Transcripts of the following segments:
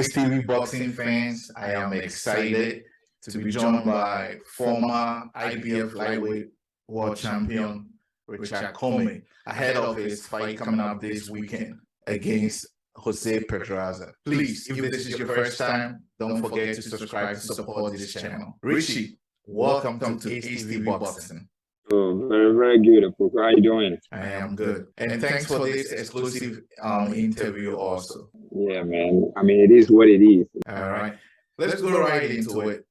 TV boxing fans, I am excited to be joined by former IBF lightweight world champion Richard Commey ahead of his fight coming up this weekend against Jose Pedraza. Please, if this is your first time, don't forget to subscribe to support this channel. Richie, welcome to TV Boxing. Oh, very, very good. How are you doing? I am good. And thanks for this exclusive interview also. Yeah, man. I mean, it is what it is. All right. Let's go right into it.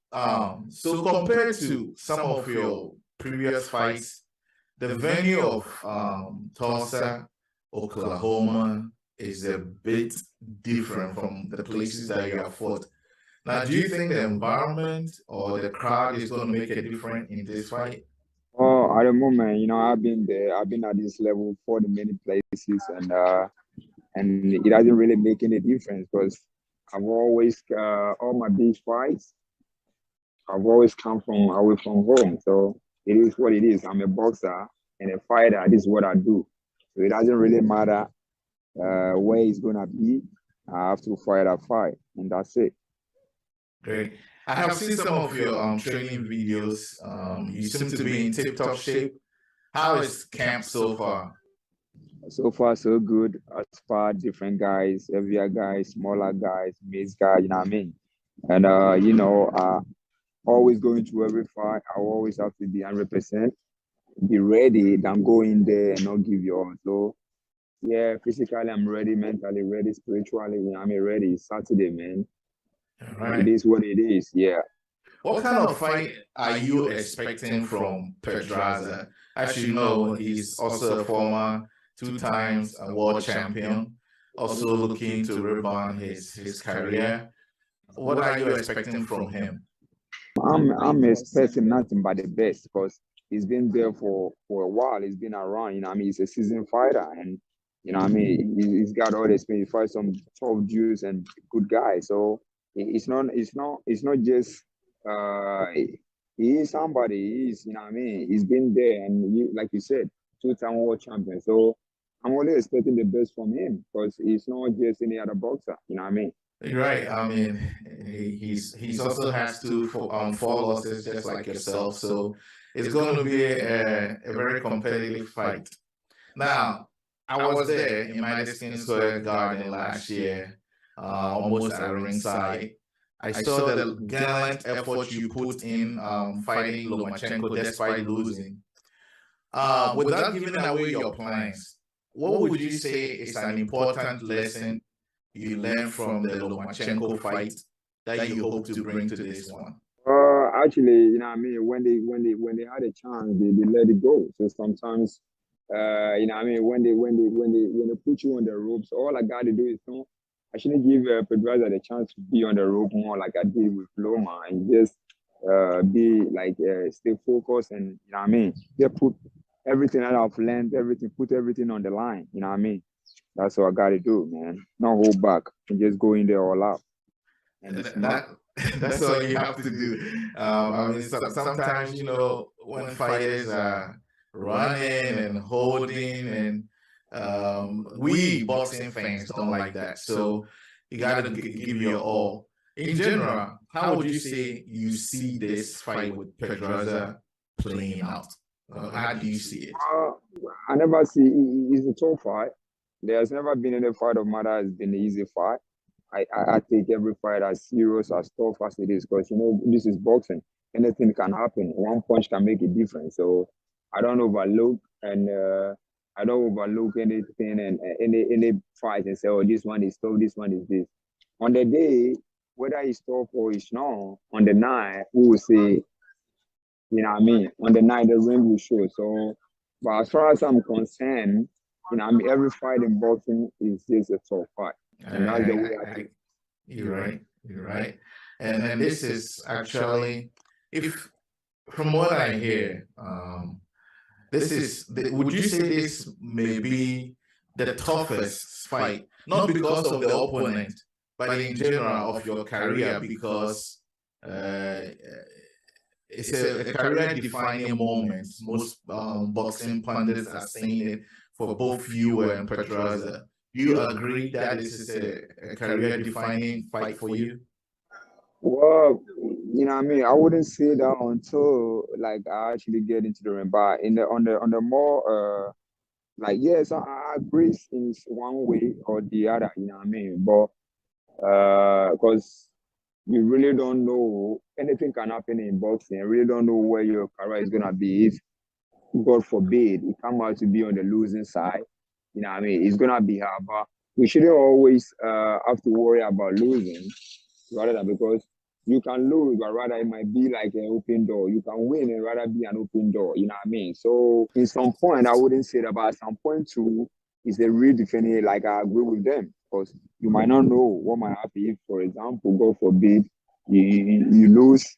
So compared to some of your previous fights, the venue of Tulsa, Oklahoma is a bit different from the places that you have fought. Now, do you think the environment or the crowd is going to make a difference in this fight? Oh, at the moment, I've been there. I've been at this level for the many places, and it doesn't really make any difference because I've always all my big fights. I've always come from away from home, so it is what it is. I'm a boxer and a fighter. This is what I do. So it doesn't really matter where it's gonna be. I have to fight a fight, and that's it. Great. I have seen some of your training videos. You seem to be in tip-top shape. How is camp so far? So far, so good. I spar different guys, heavier guys, smaller guys, mixed guys, you know what I mean? And, always going to every fight, I always have to be 100%. Be ready, then go in there and not give you all. So, yeah, physically, I'm ready, mentally ready, spiritually, I'm ready. It's Saturday, man. All right. It is what it is, yeah. What kind of fight are you expecting from Pedraza? As you know, he's also a former 2 times world champion, also looking to rebound his career. What are you expecting from him? I'm expecting nothing but the best because he's been there for a while. He's been around, he's a seasoned fighter, and he's got all the experience. He fights some tough dudes and good guys. So it's not just he is somebody. He's he's been there, and like you said, 2-time world champion. So I'm only expecting the best from him because he's not just any other boxer. You're right. I mean, he's also has 4 losses just like yourself. So it's going to be a very competitive fight. Now, I was there in Madison Square Garden last year, almost at ringside. I saw the gallant effort you put in fighting Lomachenko despite losing. Without giving away your plans, what would you say is an important lesson you learned from the Lomachenko fight that you hope to bring to this one? Actually, when they had a chance, they let it go. So sometimes, when they put you on the ropes, all I got to do is I shouldn't give Pedraza the chance to be on the rope more like I did with Loma and just be like stay focused and they put everything that I've learned, put everything on the line. That's what I got to do, man. Not hold back and just go in there all out. And that's all you have to do. I mean, sometimes when fighters are running and holding, and we boxing fans don't like that. So you got to give your all. In general, how would you say you see this fight with Pedraza playing out? How do you see it? I never see it's a tough fight. There's never been any fight of mine that has been an easy fight. I take every fight as serious, as tough as it is, because this is boxing. Anything can happen. One punch can make a difference. So I don't overlook anything and any fight and say, oh, this one is tough, this one is this. On the day, whether it's tough or it's not, on the night, we will say, on the night the ring will show. So, but as far as I'm concerned, every fight in boxing is just a tough fight. And that's the way I think. You're right. And this is actually, if from what I hear, would you say this may be the toughest fight, not because of the opponent, but in general of your career, because it's a career-defining moment. Most boxing pundits are saying it for both you and Pedraza. Do you agree that this is a career-defining fight for you? Well, you know what I mean? I wouldn't say that until like I actually get into the ring. But in the on the more like yes, I agree in one way or the other, you know what I mean? But because you really don't know, anything can happen in boxing. You really don't know where your career is gonna be. If God forbid you come out to be on the losing side, you know what I mean? It's gonna be hard. But we shouldn't always have to worry about losing rather than, because you can lose, but rather it might be like an open door. You can win and rather be an open door. You know what I mean? So in some point, I wouldn't say that, but at some point too, it's a real defining. Like I agree with them, because you might not know what might happen if, for example, God forbid, you lose,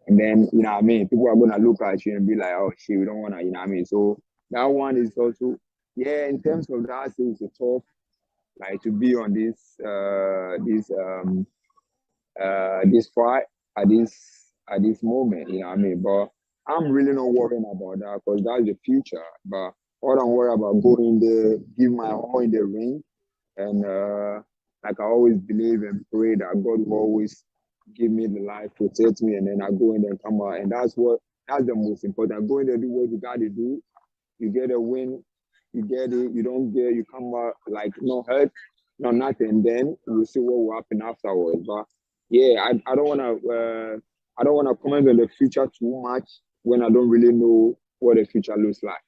and then you know what I mean. People are gonna look at you and be like, "Oh shit, we don't wanna," you know what I mean. So that one is also, yeah. In terms of that, it's a tough, like to be on this fight at this moment, you know what I mean? But I'm really not worrying about that, because that's the future. But all I'm worried about, going there, give my all in the ring, and like I always believe and pray that God will always give me the life, protect me, and then I go in there and come out. And that's the most important. Go in there, do what you gotta do. You get a win, you get it, you don't get, you come out like no hurt, no nothing. Then we'll see what will happen afterwards. But yeah, I don't wanna comment on the future too much when I don't really know what the future looks like.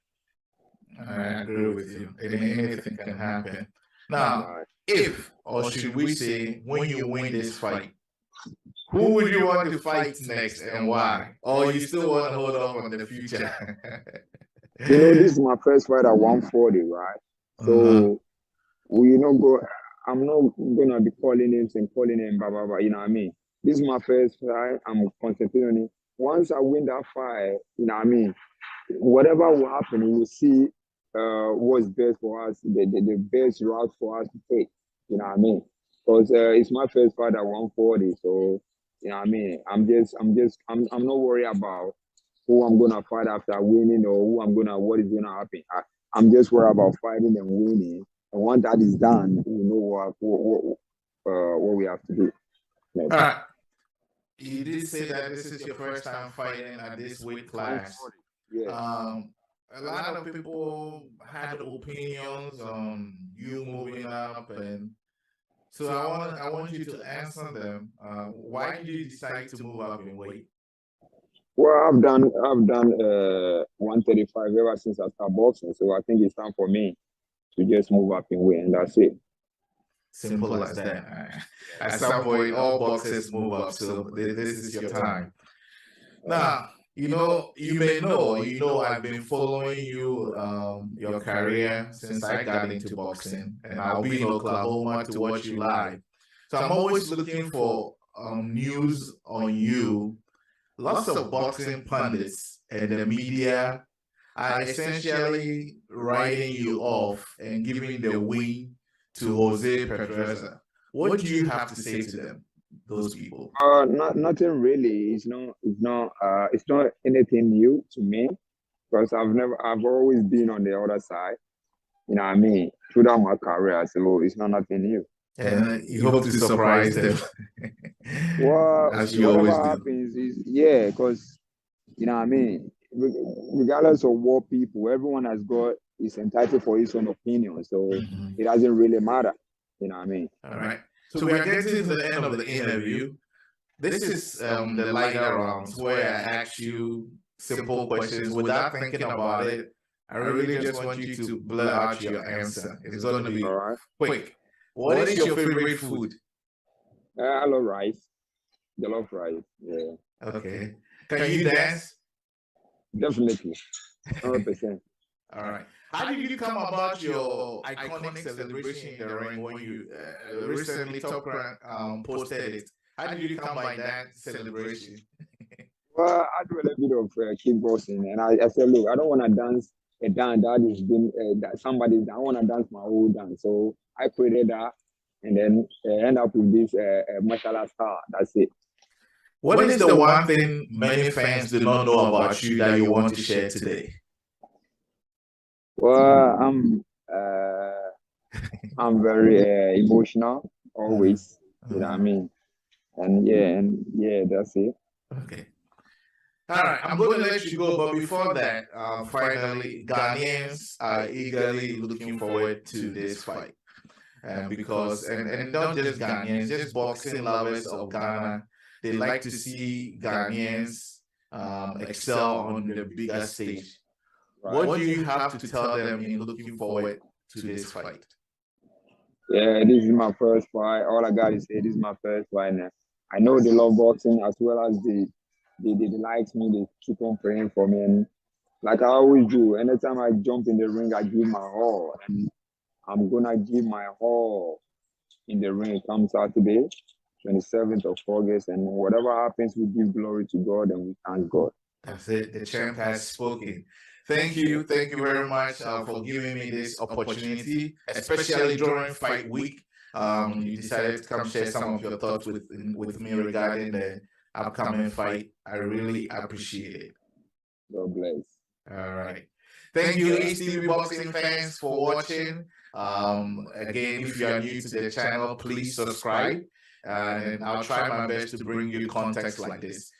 I agree with you. Anything can happen. Now, Right. if, or should we say, when you win this fight, who would you want to fight next and why? Or you still want to hold off on the future? You know, this is my first fight at 140, right? So we not go. I'm not gonna be calling names and calling them blah blah blah. You know what I mean? This is my first fight. I'm concentrating on it. Once I win that fight, you know what I mean? Whatever will happen, we will see what's best for us, the best route for us to take. You know what I mean? Because it's my first fight at 140, so you know what I mean. I'm not worried about who I'm gonna fight after winning, or what is gonna happen. I'm just worried about fighting and winning. And once that is done, we know what we have to do. Yeah. You did say that this is your first time fighting at this weight class. Yeah. A lot of people had opinions on you moving up, and so I want you to answer them. Why did you decide to move up in weight? Well, I've done 135 ever since I started boxing, so I think it's time for me to just move up in weight, and that's it. Simple as that. At some point, all boxers move up, so this is your time. Now, you may know, I've been following you, your career since I got into boxing, and I'll be in Oklahoma to watch you live. So I'm always looking for news on you. Lots of boxing pundits and the media are essentially writing you off and giving the win to Jose Pedraza. What do you have to say to them, those people? Nothing really. It's not anything new to me, because I've always been on the other side. You know what I mean? Throughout my career, so it's nothing new. And you hope to surprise them. Well, as you always do. Happens is, yeah, because you know what I mean. Regardless of what people, everyone is entitled for his own opinion, so it doesn't really matter. You know what I mean? All right. So we are getting to the end of the interview. This is the lighter rounds where I ask you simple questions without thinking about it. I really just want you to blurt out your answer. It's going to be quick. What is your favorite food? I love rice. I love rice. Yeah. Okay. Can you dance? Definitely. 100%. All right. How did you come about your iconic celebration in the ring when you recently Top Rank posted it? How did you come by that celebration? Well, I do a little bit of kickboxing, and I said, look, I don't want to dance a dance that is been that somebody's. I want to dance my own dance, so I created that, and then end up with this martial arts star. That's it. What is the one thing many fans do not know about you that you want to share today? Well, I'm very emotional always. You know what I mean? And yeah, that's it. Okay. All right, I'm going to let you go, but before that, finally, Ghanaians are eagerly looking forward to this fight. Because and not just Ghanaians, just boxing lovers of Ghana, they like to see Ghanaians excel on the bigger stage. Right. What do you have to tell them in looking forward to this fight? Yeah, this is my first fight. All I gotta say, this is my first fight now. I know they love boxing as well as they like me. They keep on praying for me, and like I always do, anytime I jump in the ring, I give my all, and I'm gonna give my all in the ring. It comes out today, 27th of August, and whatever happens, we give glory to God and we thank God. That's it. The champ has spoken. Thank you. Thank you very much for giving me this opportunity, especially during fight week. You decided to come share some of your thoughts with me regarding the upcoming fight. I really appreciate it. God bless. All right. Thank you, HTV Boxing fans, for watching. Again, if you are new to the channel, please subscribe. And I'll try my best to bring you context like this.